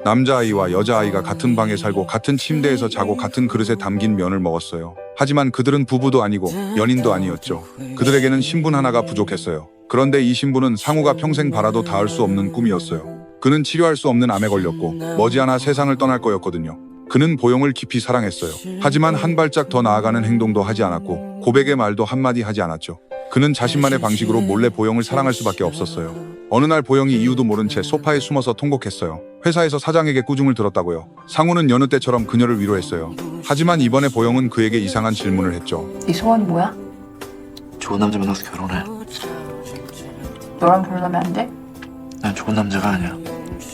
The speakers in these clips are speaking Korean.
남자아이와 여자아이가 같은 방에 살고 같은 침대에서 자고 같은 그릇에 담긴 면을 먹었어요. 하지만 그들은 부부도 아니고 연인도 아니었죠. 그들에게는 신분 하나가 부족했어요. 그런데 이 신분은 상우가 평생 바라도 닿을 수 없는 꿈이었어요. 그는 치료할 수 없는 암에 걸렸고 머지않아 세상을 떠날 거였거든요. 그는 보영을 깊이 사랑했어요. 하지만 한 발짝 더 나아가는 행동도 하지 않았고 고백의 말도 한마디 하지 않았죠. 그는 자신만의 방식으로 몰래 보영을 사랑할 수밖에 없었어요. 어느 날 보영이 이유도 모른 채 소파에 숨어서 통곡했어요. 회사에서 사장에게 꾸중을 들었다고요. 상우는 여느 때처럼 그녀를 위로했어요. 하지만 이번에 보영은 그에게 이상한 질문을 했죠. 네 소원이 뭐야? 좋은 남자 만나서 결혼해. 너랑 결혼하면 안 돼? 난 좋은 남자가 아니야.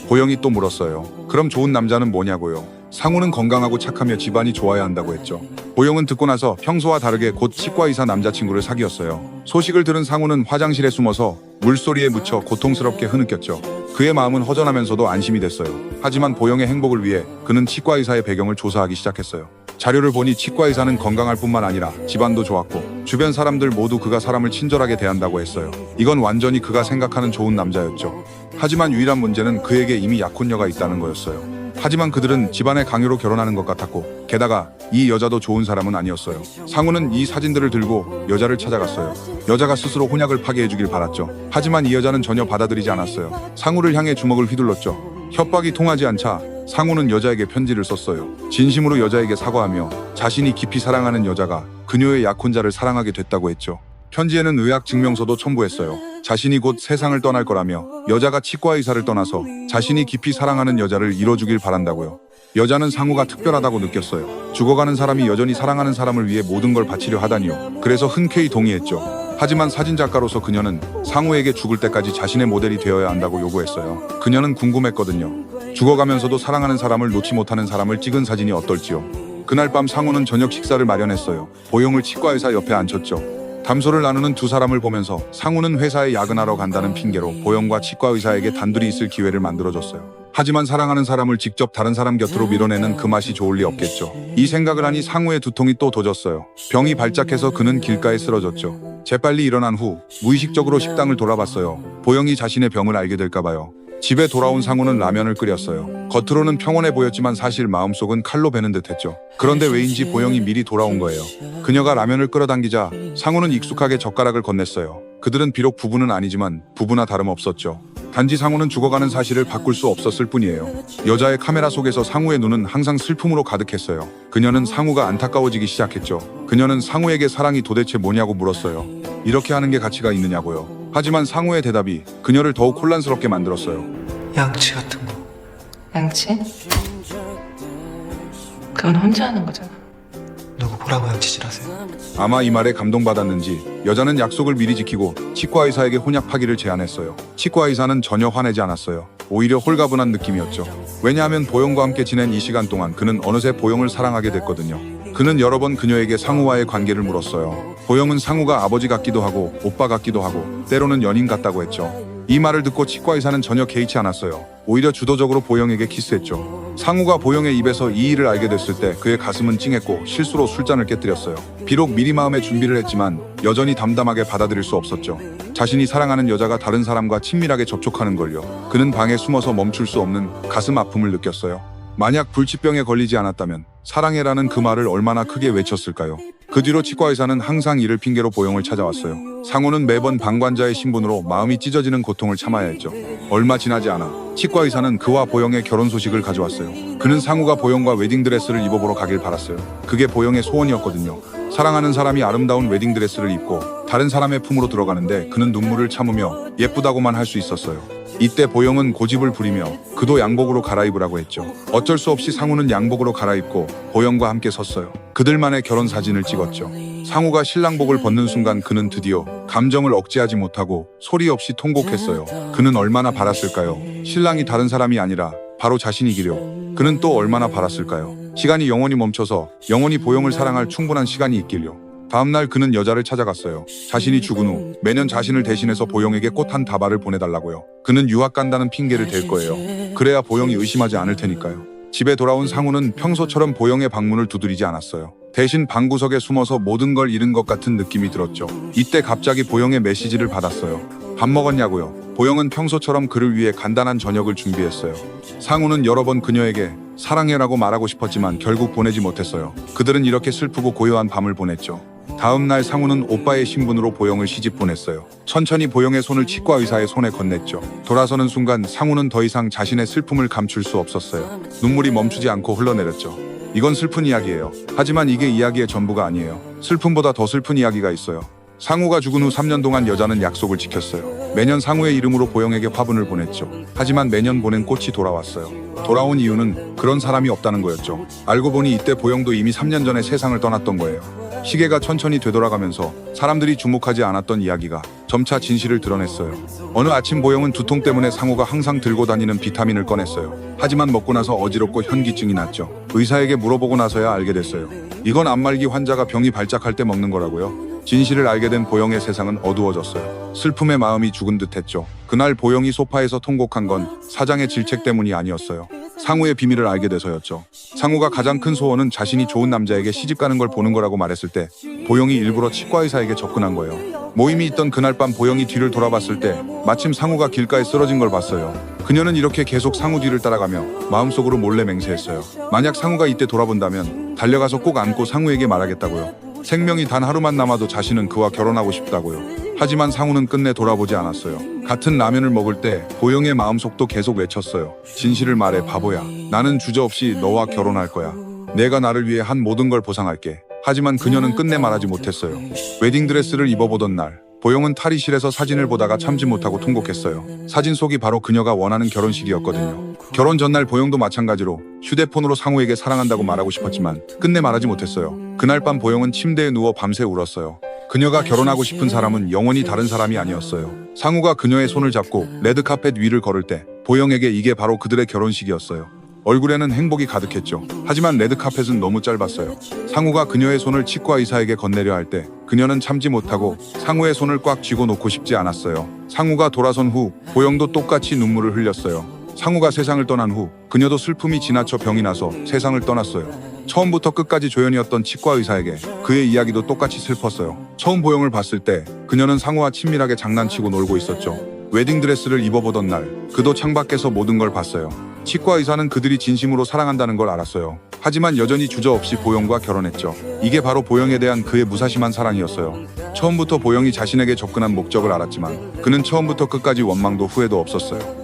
보영이 또 물었어요. 그럼 좋은 남자는 뭐냐고요? 상우는 건강하고 착하며 집안이 좋아야 한다고 했죠. 보영은 듣고 나서 평소와 다르게 곧 치과의사 남자친구를 사귀었어요. 소식을 들은 상우는 화장실에 숨어서 물소리에 묻혀 고통스럽게 흐느꼈죠. 그의 마음은 허전하면서도 안심이 됐어요. 하지만 보영의 행복을 위해 그는 치과의사의 배경을 조사하기 시작했어요. 자료를 보니 치과의사는 건강할 뿐만 아니라 집안도 좋았고 주변 사람들 모두 그가 사람을 친절하게 대한다고 했어요. 이건 완전히 그가 생각하는 좋은 남자였죠. 하지만 유일한 문제는 그에게 이미 약혼녀가 있다는 거였어요. 하지만 그들은 집안의 강요로 결혼하는 것 같았고 게다가 이 여자도 좋은 사람은 아니었어요. 상우는 이 사진들을 들고 여자를 찾아갔어요. 여자가 스스로 혼약을 파기해주길 바랐죠. 하지만 이 여자는 전혀 받아들이지 않았어요. 상우를 향해 주먹을 휘둘렀죠. 협박이 통하지 않자 상우는 여자에게 편지를 썼어요. 진심으로 여자에게 사과하며 자신이 깊이 사랑하는 여자가 그녀의 약혼자를 사랑하게 됐다고 했죠. 편지에는 의학 증명서도 첨부했어요. 자신이 곧 세상을 떠날 거라며 여자가 치과의사를 떠나서 자신이 깊이 사랑하는 여자를 이뤄주길 바란다고요. 여자는 상우가 특별하다고 느꼈어요. 죽어가는 사람이 여전히 사랑하는 사람을 위해 모든 걸 바치려 하다니요. 그래서 흔쾌히 동의했죠. 하지만 사진작가로서 그녀는 상우에게 죽을 때까지 자신의 모델이 되어야 한다고 요구했어요. 그녀는 궁금했거든요. 죽어가면서도 사랑하는 사람을 놓지 못하는 사람을 찍은 사진이 어떨지요. 그날 밤 상우는 저녁 식사를 마련했어요. 보영을 치과의사 옆에 앉혔죠. 담소를 나누는 두 사람을 보면서 상우는 회사에 야근하러 간다는 핑계로 보영과 치과의사에게 단둘이 있을 기회를 만들어줬어요. 하지만 사랑하는 사람을 직접 다른 사람 곁으로 밀어내는 그 맛이 좋을 리 없겠죠. 이 생각을 하니 상우의 두통이 또 도졌어요. 병이 발작해서 그는 길가에 쓰러졌죠. 재빨리 일어난 후 무의식적으로 식당을 돌아봤어요. 보영이 자신의 병을 알게 될까봐요. 집에 돌아온 상우는 라면을 끓였어요. 겉으로는 평온해 보였지만 사실 마음속은 칼로 베는 듯했죠. 그런데 왜인지 보영이 미리 돌아온 거예요. 그녀가 라면을 끌어당기자 상우는 익숙하게 젓가락을 건넸어요. 그들은 비록 부부는 아니지만 부부나 다름없었죠. 단지 상우는 죽어가는 사실을 바꿀 수 없었을 뿐이에요. 여자의 카메라 속에서 상우의 눈은 항상 슬픔으로 가득했어요. 그녀는 상우가 안타까워지기 시작했죠. 그녀는 상우에게 사랑이 도대체 뭐냐고 물었어요. 이렇게 하는 게 가치가 있느냐고요. 하지만 상우의 대답이 그녀를 더욱 혼란스럽게 만들었어요. 양치 같은 거. 양치? 그건 혼자 하는 거잖아. 누구 보라고 양치질하세요? 아마 이 말에 감동받았는지 여자는 약속을 미리 지키고 치과의사에게 혼약 파기를 제안했어요. 치과의사는 전혀 화내지 않았어요. 오히려 홀가분한 느낌이었죠. 왜냐하면 보영과 함께 지낸 이 시간 동안 그는 어느새 보영을 사랑하게 됐거든요. 그는 여러 번 그녀에게 상우와의 관계를 물었어요. 보영은 상우가 아버지 같기도 하고 오빠 같기도 하고 때로는 연인 같다고 했죠. 이 말을 듣고 치과의사는 전혀 개의치 않았어요. 오히려 주도적으로 보영에게 키스했죠. 상우가 보영의 입에서 이 일을 알게 됐을 때 그의 가슴은 찡했고 실수로 술잔을 깨뜨렸어요. 비록 미리 마음의 준비를 했지만 여전히 담담하게 받아들일 수 없었죠. 자신이 사랑하는 여자가 다른 사람과 친밀하게 접촉하는 걸요. 그는 방에 숨어서 멈출 수 없는 가슴 아픔을 느꼈어요. 만약 불치병에 걸리지 않았다면 사랑해라는 그 말을 얼마나 크게 외쳤을까요? 그 뒤로 치과의사는 항상 이를 핑계로 보영을 찾아왔어요. 상우는 매번 방관자의 신분으로 마음이 찢어지는 고통을 참아야 했죠. 얼마 지나지 않아 치과의사는 그와 보영의 결혼 소식을 가져왔어요. 그는 상우가 보영과 웨딩드레스를 입어보러 가길 바랐어요. 그게 보영의 소원이었거든요. 사랑하는 사람이 아름다운 웨딩드레스를 입고 다른 사람의 품으로 들어가는데 그는 눈물을 참으며 예쁘다고만 할 수 있었어요. 이때 보영은 고집을 부리며 그도 양복으로 갈아입으라고 했죠. 어쩔 수 없이 상우는 양복으로 갈아입고 보영과 함께 섰어요. 그들만의 결혼 사진을 찍었죠. 상우가 신랑복을 벗는 순간 그는 드디어 감정을 억제하지 못하고 소리 없이 통곡했어요. 그는 얼마나 바랐을까요? 신랑이 다른 사람이 아니라 바로 자신이기려. 그는 또 얼마나 바랐을까요? 시간이 영원히 멈춰서 영원히 보영을 사랑할 충분한 시간이 있길요. 다음날 그는 여자를 찾아갔어요. 자신이 죽은 후 매년 자신을 대신해서 보영에게 꽃 한 다발을 보내달라고요. 그는 유학 간다는 핑계를 댈 거예요. 그래야 보영이 의심하지 않을 테니까요. 집에 돌아온 상우는 평소처럼 보영의 방문을 두드리지 않았어요. 대신 방구석에 숨어서 모든 걸 잃은 것 같은 느낌이 들었죠. 이때 갑자기 보영의 메시지를 받았어요. 밥 먹었냐고요. 보영은 평소처럼 그를 위해 간단한 저녁을 준비했어요. 상우는 여러 번 그녀에게 사랑해라고 말하고 싶었지만 결국 보내지 못했어요. 그들은 이렇게 슬프고 고요한 밤을 보냈죠. 다음 날 상우는 오빠의 신분으로 보영을 시집 보냈어요. 천천히 보영의 손을 치과 의사의 손에 건넸죠. 돌아서는 순간 상우는 더 이상 자신의 슬픔을 감출 수 없었어요. 눈물이 멈추지 않고 흘러내렸죠. 이건 슬픈 이야기예요. 하지만 이게 이야기의 전부가 아니에요. 슬픔보다 더 슬픈 이야기가 있어요. 상우가 죽은 후 3년 동안 여자는 약속을 지켰어요. 매년 상우의 이름으로 보영에게 화분을 보냈죠. 하지만 매년 보낸 꽃이 돌아왔어요. 돌아온 이유는 그런 사람이 없다는 거였죠. 알고 보니 이때 보영도 이미 3년 전에 세상을 떠났던 거예요. 시계가 천천히 되돌아가면서 사람들이 주목하지 않았던 이야기가 점차 진실을 드러냈어요. 어느 아침 보영은 두통 때문에 상우가 항상 들고 다니는 비타민을 꺼냈어요. 하지만 먹고 나서 어지럽고 현기증이 났죠. 의사에게 물어보고 나서야 알게 됐어요. 이건 안말기 환자가 병이 발작할 때 먹는 거라고요. 진실을 알게 된 보영의 세상은 어두워졌어요. 슬픔의 마음이 죽은 듯했죠. 그날 보영이 소파에서 통곡한 건 사장의 질책 때문이 아니었어요. 상우의 비밀을 알게 돼서였죠. 상우가 가장 큰 소원은 자신이 좋은 남자에게 시집가는 걸 보는 거라고 말했을 때 보영이 일부러 치과 의사에게 접근한 거예요. 모임이 있던 그날 밤 보영이 뒤를 돌아봤을 때 마침 상우가 길가에 쓰러진 걸 봤어요. 그녀는 이렇게 계속 상우 뒤를 따라가며 마음속으로 몰래 맹세했어요. 만약 상우가 이때 돌아본다면 달려가서 꼭 안고 상우에게 말하겠다고요. 생명이 단 하루만 남아도 자신은 그와 결혼하고 싶다고요. 하지만 상우는 끝내 돌아보지 않았어요. 같은 라면을 먹을 때 보영의 마음속도 계속 외쳤어요. 진실을 말해 바보야. 나는 주저없이 너와 결혼할 거야. 내가 나를 위해 한 모든 걸 보상할게. 하지만 그녀는 끝내 말하지 못했어요. 웨딩드레스를 입어보던 날 보영은 탈의실에서 사진을 보다가 참지 못하고 통곡했어요. 사진 속이 바로 그녀가 원하는 결혼식이었거든요. 결혼 전날 보영도 마찬가지로 휴대폰으로 상우에게 사랑한다고 말하고 싶었지만 끝내 말하지 못했어요. 그날 밤 보영은 침대에 누워 밤새 울었어요. 그녀가 결혼하고 싶은 사람은 영원히 다른 사람이 아니었어요. 상우가 그녀의 손을 잡고 레드카펫 위를 걸을 때 보영에게 이게 바로 그들의 결혼식이었어요. 얼굴에는 행복이 가득했죠. 하지만 레드카펫은 너무 짧았어요. 상우가 그녀의 손을 치과 의사에게 건네려 할 때 그녀는 참지 못하고 상우의 손을 꽉 쥐고 놓고 싶지 않았어요. 상우가 돌아선 후 보영도 똑같이 눈물을 흘렸어요. 상우가 세상을 떠난 후 그녀도 슬픔이 지나쳐 병이 나서 세상을 떠났어요. 처음부터 끝까지 조연이었던 치과 의사에게 그의 이야기도 똑같이 슬펐어요. 처음 보영을 봤을 때 그녀는 상우와 친밀하게 장난치고 놀고 있었죠. 웨딩드레스를 입어보던 날 그도 창밖에서 모든 걸 봤어요. 치과 의사는 그들이 진심으로 사랑한다는 걸 알았어요. 하지만 여전히 주저없이 보영과 결혼했죠. 이게 바로 보영에 대한 그의 무사심한 사랑이었어요. 처음부터 보영이 자신에게 접근한 목적을 알았지만 그는 처음부터 끝까지 원망도 후회도 없었어요.